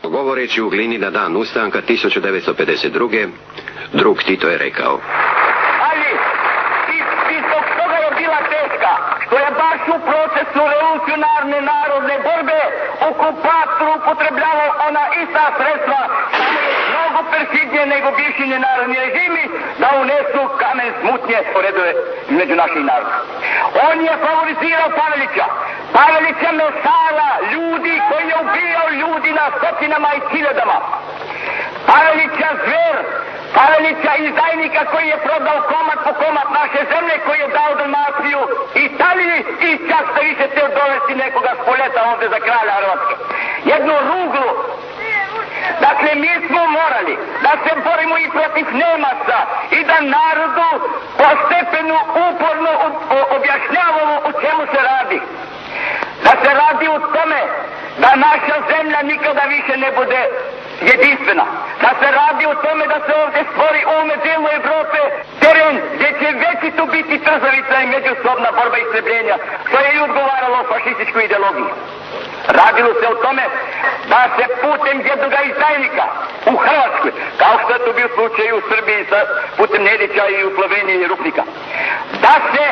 Govoreći u Glini na dan ustanka 1952. drug Tito je rekao: ali i zbog toga je bila teška, što je baš u procesu revolucionarne narodne borbe okupator upotrebljavao ona ista sredstva, samo je mnogo perfidnije nego bivši nenarodni režimi, da unesu kamen smutnje u redove između naših naroda. On je favorizirao Pavelića. Pavelića mesara, ljudi koji je ubijao ljudi na stotinama i hiljadama. Pavelića zver, Pavelića izdajnika koji je prodao komad po komad naše zemlje, koji je dao Dalmaciju Italiji i čak se više te dovesti nekoga s poljeta ovdje za kralja Hrvatske. Jednu ruglu. Dakle, mi smo morali da se borimo i protiv Nemaca i da narodu postepeno, uporno objašnjavamo o čemu se radi. Da se radi o tome da naša zemlja nikada više ne bude jedinstvena. Da se radi o tome da se ovdje stvori u ovome dijelu Evrope teren gdje će veći tu biti trzavica i međusobna borba i istrebljenja, što je i odgovaralo fašističkoj ideologiji. Radilo se o tome da se putem jednog izdajnika u Hrvatskoj, kao što je to bio slučaj u Srbiji sa putem Nedića i u Sloveniji i Rupnika, da se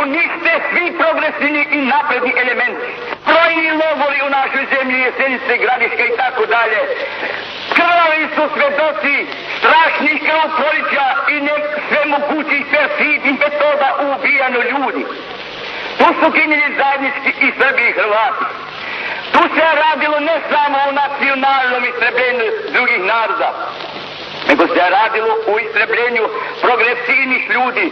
unište svi progresivni i napredni elementi. Brojni logori u našoj zemlji, Jesenice, Gradiška i tako dalje, krvavi su svedoci strašnih krvoprolića i sve mogućih perfidnih metoda u ubijanju ljudi. Tu su ginili zajednički i Srbi i Hrvati. Tu se radilo ne samo o nacionalnom istrebljenju drugih naroda, nego se radilo o istrebljenju progresivnih ljudi,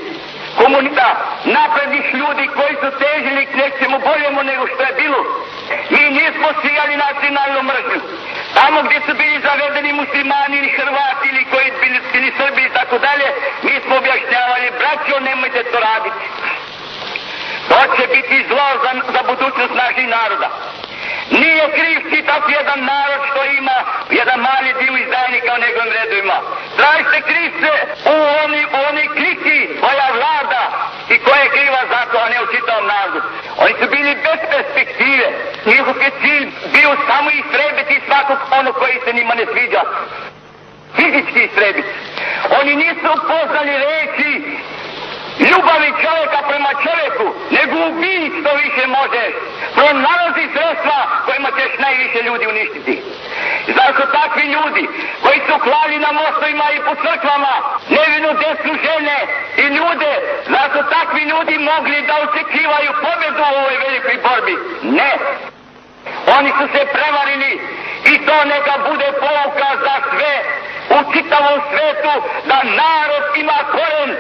komunista, naprednih ljudi koji su težili k nečemu boljemu nego što je bilo. Mi nismo sijali nacionalnu mržnju. Tamo gdje su bili zavedeni muslimani ili Hrvati ili koji bili Srbi i tako dalje, mi smo objašnjavali: braćo, nemojte to raditi. To će biti zlo za budućnost naših naroda. Nije kriv čitav jedan narod što ima jedan mali dio izdajnika u njegovim redovima. Tražite krivce u oni kliki koja vlada i koja je kriva za to, a ne u čitavom narodu. Oni su bili bez perspektive. Njihov je cilj bio samo istrebiti svakog onog koji se njima ne sviđa. Fizički istrebiti. Oni nisu poznali reći ljubavi čovjeka prema čovjeku, nego ubij što više možeš. Pronalazi sredstva kojima ćeš najviše ljudi uništiti. Zašto takvi ljudi koji su klali na mostovima i po crkvama nevinu decu, žene i ljude, zašto takvi ljudi mogli da očekivaju pobjedu u ovoj velikoj borbi? Ne. Oni su se prevarili i to neka bude pouka za sve u čitavom svetu, da narod ima koren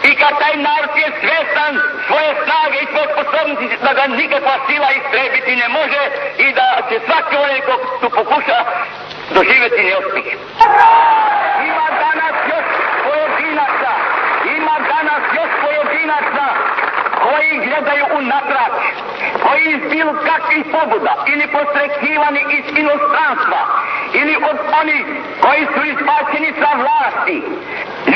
i kad taj narod je svjestan svoje snage i svoje sposobnosti, da ga nikakva sila istrebiti ne može i da će svaki onaj ko tu pokuša doživjeti neuspjeh. Ima danas još pojedinaca koji gledaju unatrag, koji iz bilo kakvih pobuda ili postrekivani iz inostranstva ili od onih koji su izbačeni sa vlasti,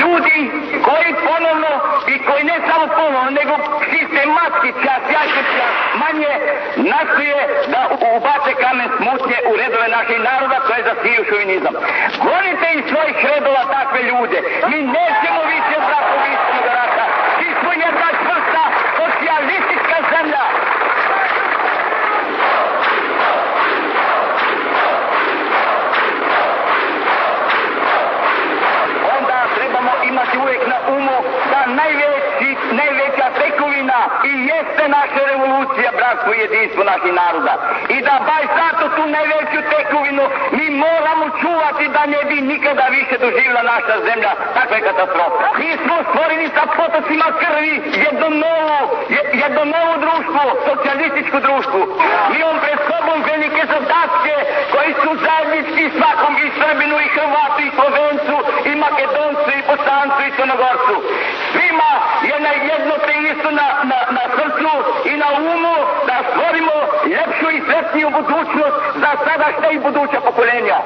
ljudi koji ponovno i koji ne samo ponovno nego sistematski čas manje nastoje da ubace kamen smutnje u redove naših naroda koje zasiju šovinizam. Gonite iz svojih redova takve ljude. Mi nećemo više zrakovišnog rata. Mi smo jedna čvrsta socijalistička zemlja. Onda trebamo imati uvijek na umu da najveća tekovina i jeste naša revolucija, bratstvo i jedinstvo naših naroda. I da baš zato tu najveću tekovinu mi moramo čuvati da ne bi nikada više doživjela naša zemlja takve katastrofe. Mi smo stvorili sa potocima krvi jedno novo društvo, socijalističko društvo. Mi imamo pred sobom velike zadatke koji su zajednički svakom i Srbinu i Hrvatu i Slovencu i Makedoncu i Bosancu i Crnogorcu. Svima je na jedno te isto na srcu i na umu da stvorimo ljepšu i sretniju budućnost za sadašnja i buduća pokoljenja.